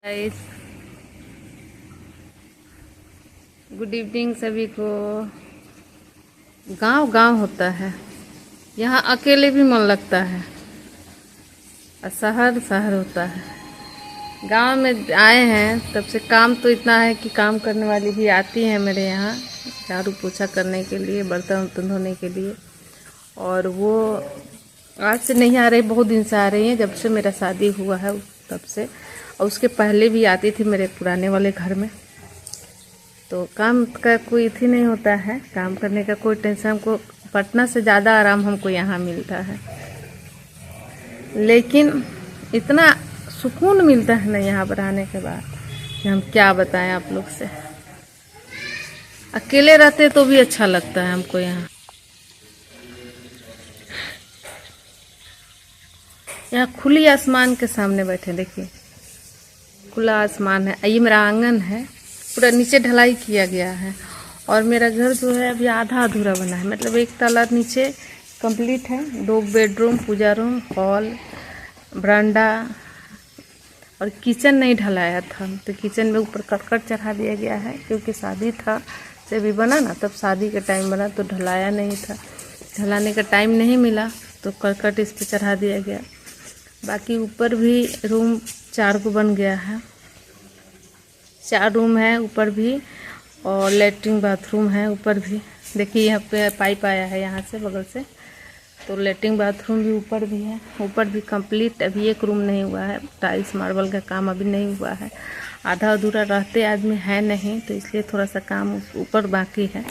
Guys, good evening सभी को। गांव गांव होता है, यहाँ अकेले भी मन लगता है और शहर शहर होता है। गांव में आए हैं तब से काम तो इतना है कि काम करने वाली भी आती है मेरे यहाँ झाड़ू पोछा करने के लिए, बर्तन वर्तन धोने के लिए। और वो आज से नहीं आ रही, बहुत दिन से आ रही हैं, जब से मेरा शादी हुआ है तब से। और उसके पहले भी आती थी मेरे पुराने वाले घर में। तो काम का कोई थी नहीं होता है, काम करने का कोई टेंशन। हमको पटना से ज़्यादा आराम हमको यहाँ मिलता है, लेकिन इतना सुकून मिलता है ना यहाँ पर आने के बाद कि हम क्या बताएं आप लोग से। अकेले रहते तो भी अच्छा लगता है हमको यहाँ। यहाँ खुली आसमान के सामने बैठे, देखिए खुला आसमान है। ये मेरा आंगन है, पूरा नीचे ढलाई किया गया है। और मेरा घर जो है अभी आधा अधूरा बना है, मतलब एक ताला नीचे कंप्लीट है। 2 बेडरूम, पूजा रूम, हॉल, बरांडा और किचन नहीं ढलाया था। तो किचन में ऊपर करकट चढ़ा दिया गया है, क्योंकि शादी था जब भी बना ना, तब शादी के टाइम बना तो ढलाया नहीं था। ढलाने का टाइम नहीं मिला तो करकट इस पर चढ़ा दिया गया। बाकी ऊपर भी रूम 4 को बन गया है, 4 रूम है ऊपर भी, और लेटरिन बाथरूम है ऊपर भी। देखिए यहाँ पे पाइप आया है यहाँ से बगल से, तो लेटरिन बाथरूम भी ऊपर भी है। ऊपर भी कंप्लीट, अभी एक रूम नहीं हुआ है, टाइल्स मार्बल का काम अभी नहीं हुआ है। आधा अधूरा रहते आदमी है नहीं, तो इसलिए थोड़ा सा काम ऊपर बाकी है।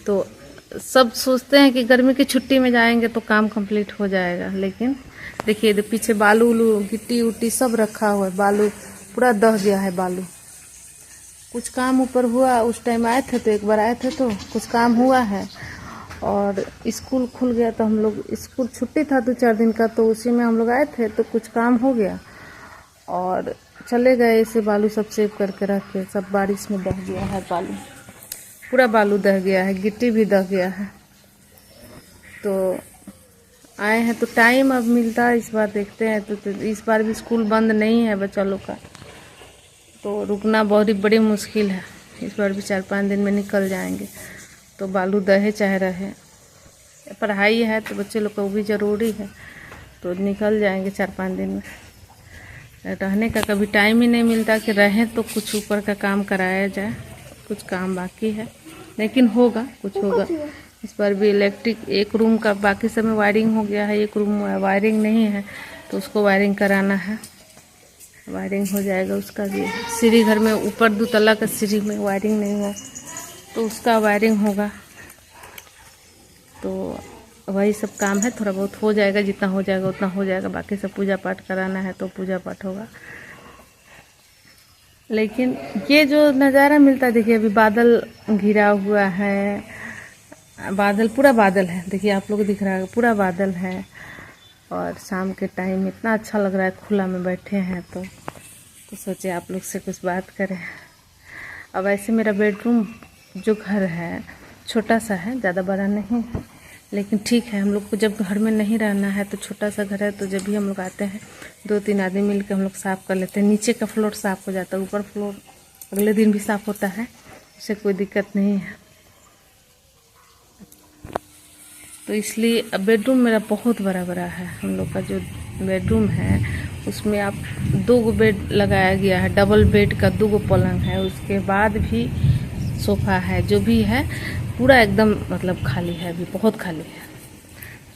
तो सब सोचते हैं कि गर्मी की छुट्टी में जाएंगे तो काम कंप्लीट हो जाएगा, लेकिन देखिए पीछे बालू उलू गिट्टी उट्टी सब रखा हुआ है। बालू पूरा दह गया है बालू। कुछ काम ऊपर हुआ, उस टाइम आए थे तो एक बार आए थे तो कुछ काम हुआ है। और स्कूल खुल गया तो हम लोग, स्कूल छुट्टी था 2-4 दिन का, तो उसी में हम लोग आए थे तो कुछ काम हो गया और चले गए। ऐसे बालू सब सेव करके रख के, सब बारिश में दह गया है बालू, पूरा बालू दह गया है, गिट्टी भी दह गया है। तो आए हैं तो टाइम अब मिलता है, इस बार देखते हैं। तो इस बार भी स्कूल बंद नहीं है बच्चा लोग का, तो रुकना बहुत ही बड़ी मुश्किल है। इस बार भी 4-5 दिन में निकल जाएंगे। तो बालू दहे चाहे रहे, पढ़ाई है तो बच्चे लोग को भी ज़रूरी है, तो निकल जाएंगे 4-5 दिन में। रहने का कभी टाइम ही नहीं मिलता कि रहें तो कुछ ऊपर का काम कराया जाए। कुछ काम बाकी है, लेकिन होगा, कुछ होगा। इस बार भी इलेक्ट्रिक एक रूम का बाकी सब में वायरिंग हो गया है, एक रूम में वायरिंग नहीं है तो उसको वायरिंग कराना है। वायरिंग हो जाएगा उसका भी। सीढ़ी घर में ऊपर 2 तल्ला का सीढ़ी में वायरिंग नहीं है तो उसका वायरिंग होगा। तो वही सब काम है, थोड़ा बहुत हो जाएगा, जितना हो जाएगा उतना हो जाएगा। बाकी सब पूजा पाठ कराना है तो पूजा पाठ होगा। लेकिन ये जो नज़ारा मिलता है, देखिए अभी बादल घिरा हुआ है, बादल पूरा बादल है, देखिए आप लोग को दिख रहा है पूरा बादल है। और शाम के टाइम इतना अच्छा लग रहा है, खुला में बैठे हैं तो सोचे आप लोग से कुछ बात करें। अब ऐसे मेरा बेडरूम जो घर है छोटा सा है, ज़्यादा बड़ा नहीं है, लेकिन ठीक है। हम लोग को जब घर में नहीं रहना है तो छोटा सा घर है, तो जब भी हम लोग आते हैं 2-3 आदमी मिलकर हम लोग साफ़ कर लेते हैं। नीचे का फ्लोर साफ़ हो जाता है, ऊपर फ्लोर अगले दिन भी साफ़ होता है, उससे कोई दिक्कत नहीं है। तो इसलिए अब बेडरूम मेरा बहुत बड़ा बड़ा है। हम लोग का जो बेडरूम है उसमें आप 2 बेड लगाया गया है, डबल बेड का 2 पलंग है, उसके बाद भी सोफ़ा है, जो भी है पूरा एकदम मतलब खाली है, अभी बहुत खाली है।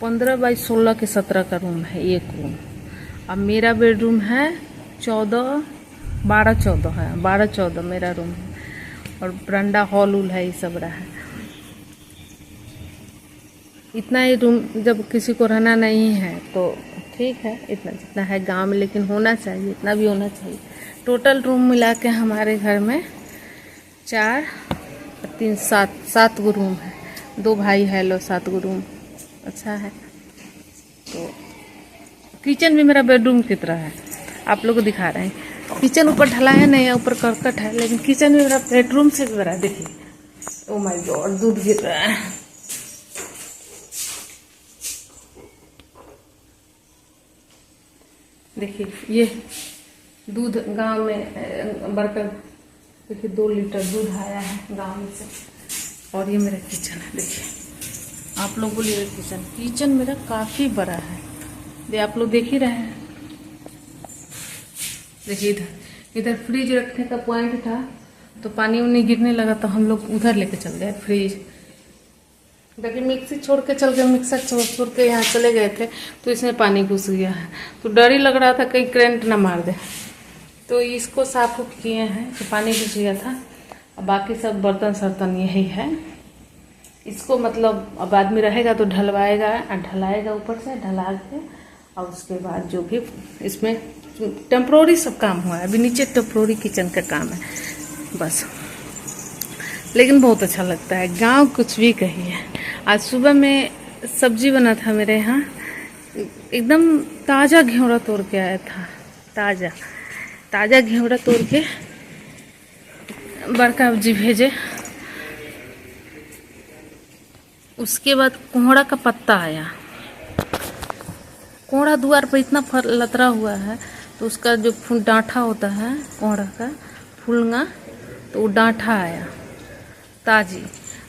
15 बाई 16 के 17 का रूम है एक रूम। अब मेरा बेडरूम है 12-14 है, 12-14 मेरा रूम है। और बरांडा हॉल उल है, ये सब रहा है। इतना ही रूम, जब किसी को रहना नहीं है तो ठीक है, इतना जितना है गांव में, लेकिन होना चाहिए, इतना भी होना चाहिए। टोटल रूम मिला के हमारे घर में 4, 3, 7 गो रूम है। 2 भाई है लो, 7 गो रूम, अच्छा है। तो किचन भी मेरा बेडरूम की तरह है, आप लोग को दिखा रहे हैं। किचन ऊपर ढलाया नहीं है, ऊपर करकट है, लेकिन किचन भी मेरा बेडरूम से भी बड़ा है। देखिए, ओ माय गॉड, दूध गिर रहा है। देखिए दूध गांव में बड़का देखिए 2 लीटर दूध आया है गांव में से। और ये मेरा किचन है, देखिए आप लोग बोलिए किचन मेरा काफ़ी बड़ा है, ये आप लोग देख ही रहे हैं। देखिए इधर फ्रिज रखने का पॉइंट था, तो पानी उनी गिरने लगा तो हम लोग उधर लेके चल गए फ्रिज। देखिए मिक्सी छोड़ के चल गए, मिक्सर छोड़ के यहाँ चले गए थे तो इसमें पानी घुस गया है, तो डर ही लग रहा था कहीं करंट ना मार दे। तो इसको साफ किए हैं, तो पानी घुस गया था। अब बाकी सब बर्तन सर्तन यही है। इसको मतलब अब आदमी रहेगा तो ढलवाएगा और ढलाएगा ऊपर से, ढला के और उसके बाद जो भी इसमें टेम्प्रोरी सब काम हुआ है। अभी नीचे टेम्प्रोरी किचन का काम है बस, लेकिन बहुत अच्छा लगता है। गांव कुछ भी कहिए। आज सुबह में सब्जी बना था मेरे यहाँ, एकदम ताज़ा घेवड़ा तोड़ के आया था, ताज़ा घेवड़ा तोड़ के बड़का जी भेजे। उसके बाद कोहड़ा का पत्ता आया। कोहड़ा द्वार पर इतना लतरा हुआ है, तो उसका जो डांठा होता है कोहड़ा का फूलना, तो वो डांठा आया ताजी।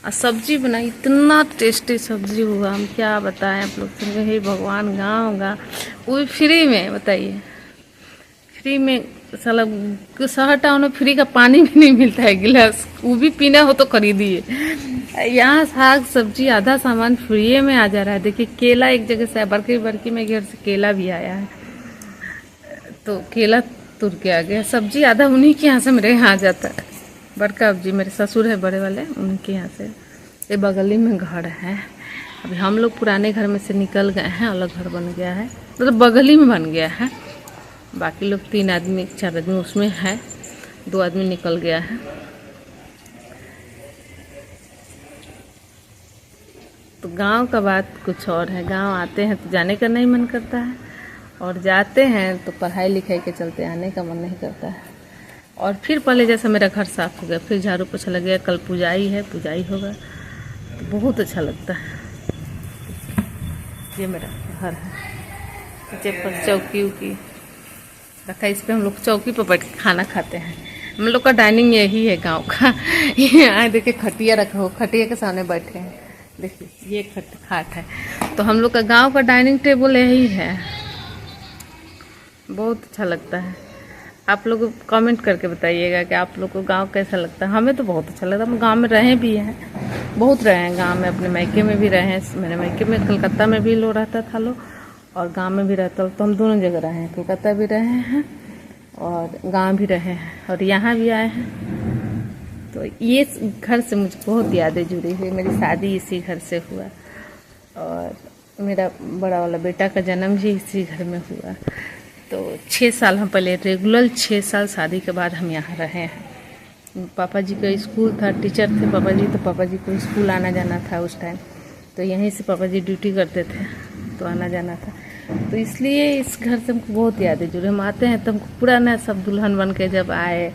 और सब्जी बनाई, इतना टेस्टी सब्जी हुआ, हम क्या बताएं आप लोग को। हे भगवान, गाँव वो भी फ्री में, बताइए फ्री में। साला शहर टाउन में फ्री का पानी भी नहीं मिलता है गिलास, वो भी पीना हो तो खरीदिए। यहाँ साग सब्जी आधा सामान फ्री में आ जा रहा है। देखिए केला एक जगह से बरकी में घर से केला भी आया है, तो केला तुर के आ गया। सब्जी आधा उन्हीं के यहाँ से मेरे यहाँ आ जाता है। बड़का जी मेरे ससुर है बड़े वाले, उनके यहाँ से। ये बगल ही में घर है। अभी हम लोग पुराने घर में से निकल गए हैं, अलग घर बन गया है, मतलब बगल ही में बन गया है। बाकी लोग 3 आदमी 4 आदमी उसमें है, 2 आदमी निकल गया है। तो गांव का बात कुछ और है। गांव आते हैं तो जाने का नहीं मन करता है, और जाते हैं तो पढ़ाई लिखाई के चलते आने का मन नहीं करता है। और फिर पहले जैसा मेरा घर साफ हो गया, फिर झाड़ू पोछा लग गया। कल पूजाई है, पूजाई होगा, तो बहुत अच्छा लगता है। ये मेरा घर है, नीचे पर चौकी उकी रखा, इस पर हम लोग चौकी पर बैठ के खाना खाते हैं। हम लोग का डाइनिंग यही है गांव का। यहाँ देखिए खटिया रखा हो, खटिया के सामने बैठे हैं, देखिए ये खाट है। तो हम लोग का गांव का डाइनिंग टेबल यही है। बहुत अच्छा लगता है। आप लोग कमेंट करके बताइएगा कि आप लोग को गांव कैसा लगता है। हमें तो बहुत अच्छा लगता है। हम गांव में रहे भी हैं, बहुत रहे हैं गांव में। अपने मायके में भी रहे हैं। मेरे मायके में कलकत्ता में भी लोग रहता था लोग, और गांव में भी रहता, तो हम दोनों जगह रहे हैं। कलकत्ता भी रहे हैं और गांव भी रहे हैं, और यहाँ भी आए हैं। तो ये घर से मुझे बहुत यादें जुड़ी हुई। मेरी शादी इसी घर से हुआ, और मेरा बड़ा वाला बेटा का जन्म भी इसी घर में हुआ। तो 6 साल हम पहले रेगुलर 6 साल शादी के बाद हम यहाँ रहे हैं। पापा जी का स्कूल था, टीचर थे पापा जी, तो पापा जी को स्कूल आना जाना था उस टाइम, तो यहीं से पापा जी ड्यूटी करते थे, तो आना जाना था। तो इसलिए इस घर से हमको बहुत यादें जुड़ी। हम आते हैं तो हमको पुराना सब दुल्हन बन के जब आए,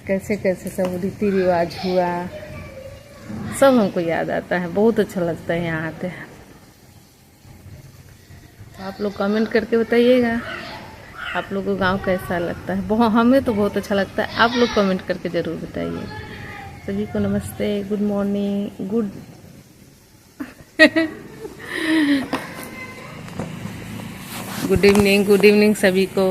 कैसे कैसे सब रीति रिवाज हुआ, सब हमको याद आता है। बहुत अच्छा लगता है यहाँ आते हैं। तो आप लोग कमेंट करके बताइएगा आप लोग को गांव कैसा लगता है। हमें तो बहुत अच्छा लगता है। आप लोग कमेंट करके ज़रूर बताइए। सभी को नमस्ते, गुड मॉर्निंग, गुड इवनिंग सभी को।